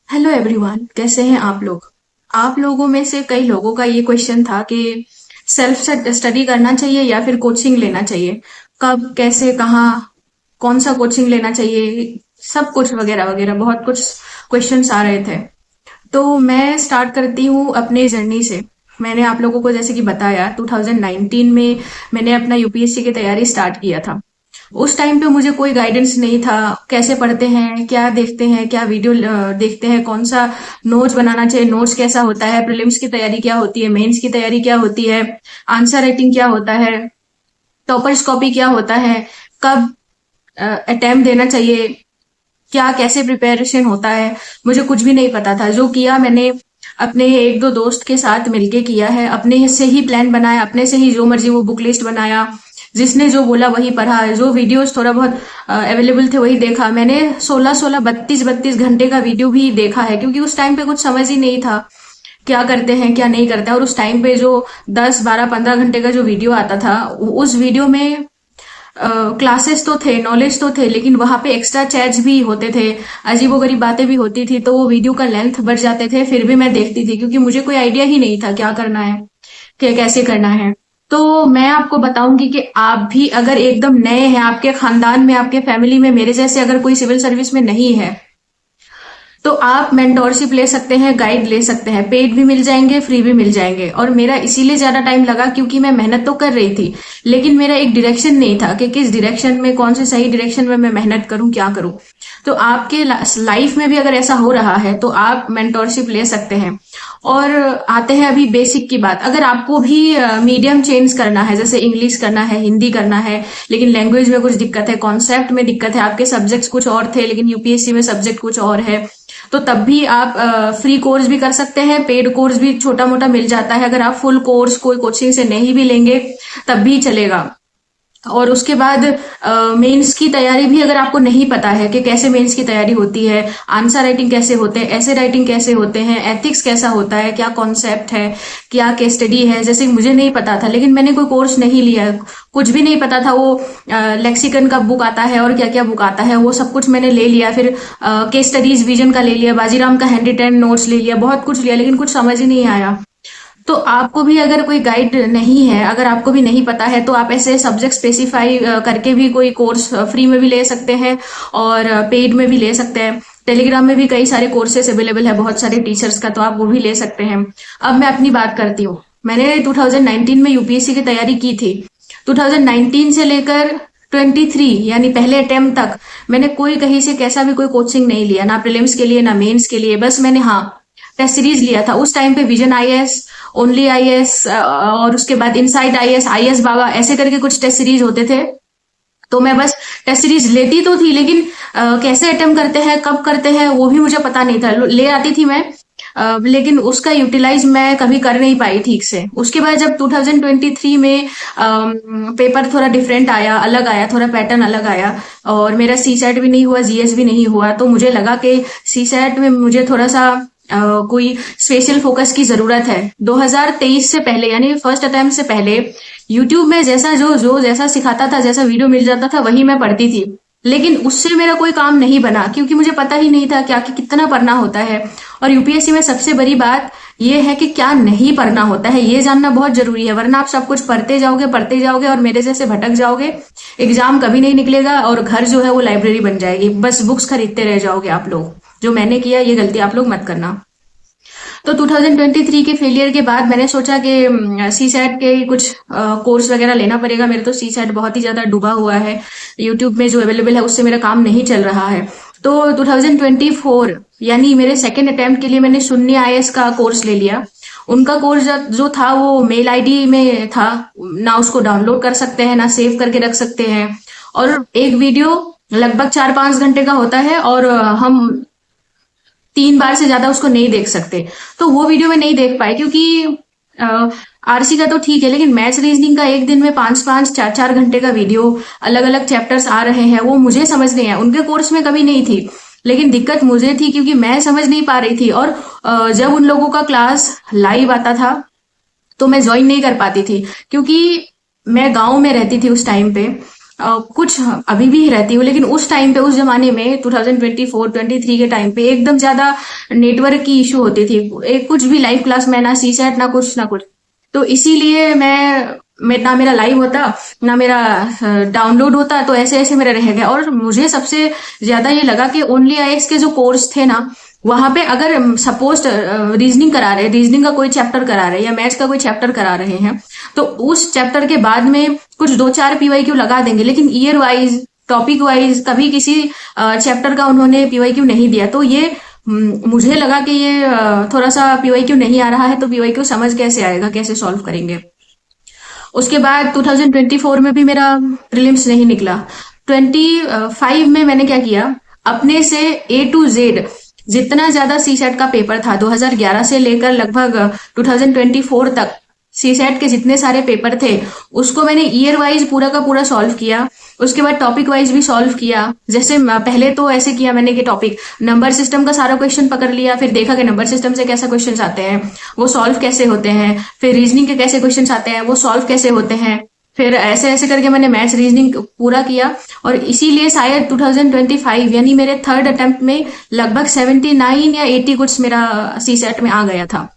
Hello everyone, कैसे हैं आप लोग। आप लोगों में से कई लोगों का ये क्वेश्चन था कि सेल्फ स्टडी करना चाहिए या फिर कोचिंग लेना चाहिए। कब, कैसे, कहाँ, कौन सा कोचिंग लेना चाहिए, सब कुछ वगैरह वगैरह बहुत कुछ क्वेश्चंस आ रहे थे। तो मैं स्टार्ट करती हूँ अपने जर्नी से। मैंने आप लोगों को जैसे कि बताया 2019 में मैंने अपना यूपीएससी की तैयारी स्टार्ट किया था। उस टाइम पे मुझे कोई गाइडेंस नहीं था, कैसे पढ़ते हैं, क्या देखते हैं, क्या वीडियो देखते हैं, कौन सा नोट्स बनाना चाहिए, नोट्स कैसा होता है, प्रीलिम्स की तैयारी क्या होती है, मेंस की तैयारी क्या होती है, आंसर राइटिंग क्या होता है, टॉपर्स कॉपी क्या होता है, कब अटेम्प्ट देना चाहिए, क्या कैसे प्रिपरेशन होता है। मुझे कुछ भी नहीं पता था। जो किया मैंने अपने एक दो दोस्त के साथ मिलके किया है, अपने से ही प्लान बनाया, अपने से ही जो मर्जी वो बुक लिस्ट बनाया, जिसने जो बोला वही पढ़ा, जो वीडियोस थोड़ा बहुत अवेलेबल थे वही देखा। मैंने 16-16 32-32 घंटे का वीडियो भी देखा है, क्योंकि उस टाइम पे कुछ समझ ही नहीं था क्या करते हैं क्या नहीं करते हैं। और उस टाइम पे जो 10 12 15 घंटे का जो वीडियो आता था, उस वीडियो में क्लासेस तो थे, नॉलेज तो थे, लेकिन वहां पे एक्स्ट्रा चैट्स भी होते थे, अजीबोगरीब बातें भी होती थी, तो वो वीडियो का लेंथ बढ़ जाते थे। फिर भी मैं देखती थी, क्योंकि मुझे कोई आइडिया ही नहीं था क्या करना है, क्या कैसे करना है। तो मैं आपको बताऊंगी कि आप भी अगर एकदम नए हैं, आपके खानदान में, आपके फैमिली में मेरे जैसे अगर कोई सिविल सर्विस में नहीं है, तो आप मेंटोरशिप ले सकते हैं, गाइड ले सकते हैं। पेड भी मिल जाएंगे, फ्री भी मिल जाएंगे। और मेरा इसीलिए ज्यादा टाइम लगा क्योंकि मैं मेहनत तो कर रही थी, लेकिन मेरा एक डायरेक्शन नहीं था कि किस डायरेक्शन में, कौन से सही डायरेक्शन में मैं मेहनत करूं, क्या करूं। तो आपके लाइफ में भी अगर ऐसा हो रहा है तो आप मेंटोरशिप ले सकते हैं। और आते हैं अभी बेसिक की बात। अगर आपको भी मीडियम चेंज करना है, जैसे इंग्लिश करना है, हिंदी करना है, लेकिन लैंग्वेज में कुछ दिक्कत है, कॉन्सेप्ट में दिक्कत है, आपके सब्जेक्ट्स कुछ और थे लेकिन यूपीएससी में सब्जेक्ट कुछ और है, तो तब भी आप फ्री कोर्स भी कर सकते हैं। पेड कोर्स भी छोटा मोटा मिल जाता है। अगर आप फुल कोर्स कोई कोचिंग से नहीं भी लेंगे तब भी चलेगा। और उसके बाद मेंस की तैयारी भी अगर आपको नहीं पता है कि कैसे मेंस की तैयारी होती है, आंसर राइटिंग कैसे होते हैं, ऐसे राइटिंग कैसे होते हैं, एथिक्स कैसा होता है, क्या कॉन्सेप्ट है, क्या केस स्टडी है, जैसे मुझे नहीं पता था, लेकिन मैंने कोई कोर्स नहीं लिया, कुछ भी नहीं पता था। वो लेक्सिकन का बुक आता है और क्या क्या बुक आता है वो सब कुछ मैंने ले लिया। फिर केस स्टडीज विजन का ले लिया, बाजीराम का हैंडी टेन नोट्स ले लिया, बहुत कुछ लिया, लेकिन कुछ समझ ही नहीं आया। तो आपको भी अगर कोई गाइड नहीं है, अगर आपको भी नहीं पता है, तो आप ऐसे सब्जेक्ट स्पेसिफाई करके भी कोई कोर्स फ्री में भी ले सकते हैं और पेड में भी ले सकते हैं। टेलीग्राम में भी कई सारे कोर्सेस अवेलेबल है, बहुत सारे टीचर्स का, तो आप वो भी ले सकते हैं। अब मैं अपनी बात करती हूँ। मैंने 2019 में यूपीएससी की तैयारी की थी। 2019 से लेकर 23 यानी पहले अटेम्प्ट तक मैंने कोई कहीं से कैसा भी कोई कोचिंग नहीं लिया, ना प्रीलिम्स के लिए ना मेंस के लिए। बस मैंने हाँ टेस्ट सीरीज लिया था उस टाइम पे, विजन आईएएस, ओनली आईएएस, और उसके बाद इनसाइड आईएएस, आईएएस बाबा, ऐसे करके कुछ टेस्ट सीरीज होते थे। तो मैं बस टेस्ट सीरीज लेती तो थी, लेकिन कैसे अटेम्प्ट करते हैं, कब करते हैं, वो भी मुझे पता नहीं था। ले आती थी मैं, लेकिन उसका यूटिलाइज मैं कभी कर नहीं पाई ठीक से। उसके बाद जब 2023 में पेपर थोड़ा डिफरेंट आया, अलग आया, थोड़ा पैटर्न अलग आया, और मेरा सी सेट भी नहीं हुआ, जीएस भी नहीं हुआ, तो मुझे लगा कि सी सेट में मुझे थोड़ा सा कोई स्पेशल फोकस की जरूरत है। 2023 से पहले यानी फर्स्ट अटेम्प्ट से पहले यूट्यूब में जैसा जो जैसा सिखाता था, जैसा वीडियो मिल जाता था, वही मैं पढ़ती थी। लेकिन उससे मेरा कोई काम नहीं बना, क्योंकि मुझे पता ही नहीं था क्या कि कितना पढ़ना होता है। और यूपीएससी में सबसे बड़ी बात यह है कि क्या नहीं पढ़ना होता है, ये जानना बहुत जरूरी है। वरना आप सब कुछ पढ़ते जाओगे और मेरे जैसे भटक जाओगे, एग्जाम कभी नहीं निकलेगा और घर जो है वो लाइब्रेरी बन जाएगी, बस बुक्स खरीदते रह जाओगे आप लोग। जो मैंने किया ये गलती आप लोग मत करना। तो 2023 के फेलियर के बाद मैंने सोचा कि सी सेट के कुछ कोर्स वगैरह लेना पड़ेगा। मेरे तो सी सेट बहुत ही ज्यादा डूबा हुआ है, यूट्यूब में जो अवेलेबल है उससे मेरा काम नहीं चल रहा है। तो 2024 यानी मेरे सेकेंड अटेम्प्ट के लिए मैंने शून्य आईएएस का कोर्स ले लिया। उनका कोर्स जो था वो मेल आईडी में था, ना उसको डाउनलोड कर सकते हैं ना सेव करके रख सकते हैं। और एक वीडियो लगभग 4-5 घंटे का होता है, और हम 3 बार से ज्यादा उसको नहीं देख सकते। तो वो वीडियो में नहीं देख पाए, क्योंकि आरसी का तो ठीक है, लेकिन मैथ्स रीजनिंग का एक दिन में 5-5 4-4 घंटे का वीडियो, अलग अलग चैप्टर्स आ रहे हैं, वो मुझे समझ नहीं आया। उनके कोर्स में कभी नहीं थी, लेकिन दिक्कत मुझे थी क्योंकि मैं समझ नहीं पा रही थी। और जब उन लोगों का क्लास लाइव आता था तो मैं ज्वाइन नहीं कर पाती थी, क्योंकि मैं गांव में रहती थी उस टाइम पे। कुछ अभी भी रहती हूँ, लेकिन उस टाइम पे, उस जमाने में 2024-23 के टाइम पे एकदम ज्यादा नेटवर्क की इशू होती थी। एक कुछ भी लाइव क्लास में ना सीसैट ना कुछ ना कुछ। तो इसीलिए मैं ना मेरा लाइव होता ना मेरा डाउनलोड होता, तो ऐसे ऐसे मेरा रह गया। और मुझे सबसे ज्यादा ये लगा कि ओनली आईएक्स के जो कोर्स थे ना, वहां पे अगर सपोज रीजनिंग करा रहे, रीजनिंग का कोई चैप्टर करा रहे या मैथ्स का कोई चैप्टर करा रहे हैं, तो उस चैप्टर के बाद में कुछ 2-4 पीवाईक्यू लगा देंगे, लेकिन ईयर वाइज टॉपिक वाइज कभी किसी चैप्टर का उन्होंने पीवाईक्यू नहीं दिया। तो ये मुझे लगा कि ये थोड़ा सा पीवाईक्यू नहीं आ रहा है, तो पीवाईक्यू समझ कैसे आएगा, कैसे सॉल्व करेंगे। उसके बाद 2024 में भी मेरा प्रीलिम्स नहीं निकला। 25 में मैंने क्या किया, अपने से ए टू जेड जितना ज्यादा सीसेट का पेपर था 2011 से लेकर लगभग 2024 तक, सीसेट के जितने सारे पेपर थे उसको मैंने ईयर वाइज पूरा का पूरा सॉल्व किया। उसके बाद टॉपिक वाइज भी सॉल्व किया। जैसे पहले तो ऐसे किया मैंने कि टॉपिक नंबर सिस्टम का सारा क्वेश्चन पकड़ लिया, फिर देखा कि नंबर सिस्टम से कैसा क्वेश्चन आते हैं, वो सॉल्व कैसे होते हैं, फिर रीजनिंग के कैसे क्वेश्चन आते हैं, वो सॉल्व कैसे होते हैं। फिर ऐसे ऐसे करके मैंने मैथ्स रीजनिंग पूरा किया, और इसीलिए शायद 2025 यानी मेरे थर्ड अटेम्प्ट में लगभग 79 या 80 कुछ मेरा सीसेट में आ गया था।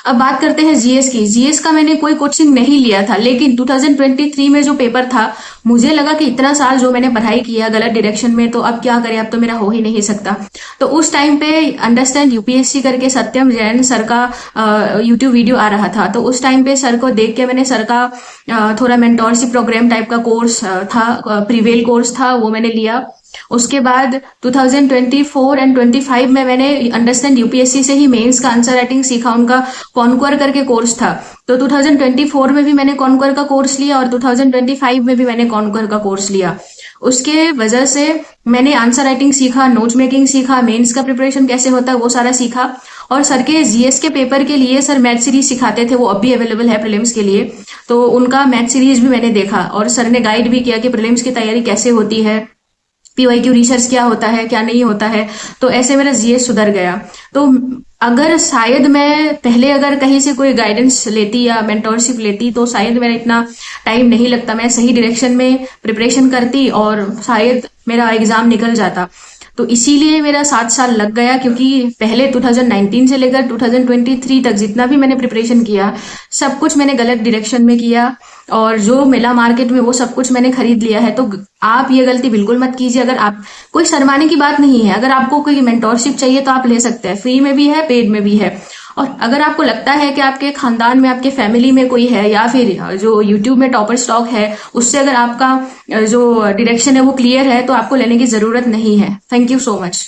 अब बात करते हैं जीएस की। जीएस का मैंने कोई कोचिंग नहीं लिया था, लेकिन 2023 में जो पेपर था, मुझे लगा कि इतना साल जो मैंने पढ़ाई किया गलत डायरेक्शन में, तो अब क्या करें, अब तो मेरा हो ही नहीं सकता। तो उस टाइम पे अंडरस्टैंड यूपीएससी करके सत्यम जैन सर का यूट्यूब वीडियो आ रहा था, तो उस टाइम पे सर को देख के मैंने सर का थोड़ा मेंटोरशिप प्रोग्राम टाइप का कोर्स था, प्रीवेल कोर्स था, वो मैंने लिया। उसके बाद 2024 एंड 25 में मैंने अंडरस्टैंड यूपीएससी से ही मेंस का आंसर राइटिंग सीखा, उनका कॉन्क्वर करके कोर्स था। तो 2024 में भी मैंने कॉन्क्वर का कोर्स लिया, और 2025 में भी मैंने कॉन्क्वर का कोर्स लिया। उसके वजह से मैंने आंसर राइटिंग सीखा, नोट मेकिंग सीखा, मेंस का प्रिपरेशन कैसे होता है वो सारा सीखा। और सर के जीएस के पेपर के लिए सर मैथ सीरीज सिखाते थे, वो अब भी अवेलेबल है प्रीलिम्स के लिए, तो उनका मैथ सीरीज भी मैंने देखा, और सर ने गाइड भी किया कि प्रीलिम्स की तैयारी कैसे होती है, पीवाईक्यू रिसर्च क्या होता है क्या नहीं होता है। तो ऐसे मेरा जीएस सुधर गया। तो अगर शायद मैं पहले अगर कहीं से कोई गाइडेंस लेती या मेंटोरशिप लेती, तो शायद मेरा इतना टाइम नहीं लगता, मैं सही डायरेक्शन में प्रिपरेशन करती और शायद मेरा एग्जाम निकल जाता। तो इसीलिए मेरा 7 साल लग गया, क्योंकि पहले 2019 से लेकर 2023 तक जितना भी मैंने प्रिपरेशन किया, सब कुछ मैंने गलत डायरेक्शन में किया, और जो मिला मार्केट में वो सब कुछ मैंने खरीद लिया है। तो आप ये गलती बिल्कुल मत कीजिए। अगर आप, कोई शर्माने की बात नहीं है, अगर आपको कोई मेंटोरशिप चाहिए तो आप ले सकते हैं, फ्री में भी है, पेड में भी है। और अगर आपको लगता है कि आपके खानदान में, आपके फैमिली में कोई है, या फिर जो यूट्यूब में टॉपर स्टॉक है, उससे अगर आपका जो डायरेक्शन है वो क्लियर है, तो आपको लेने की जरूरत नहीं है। Thank you so much.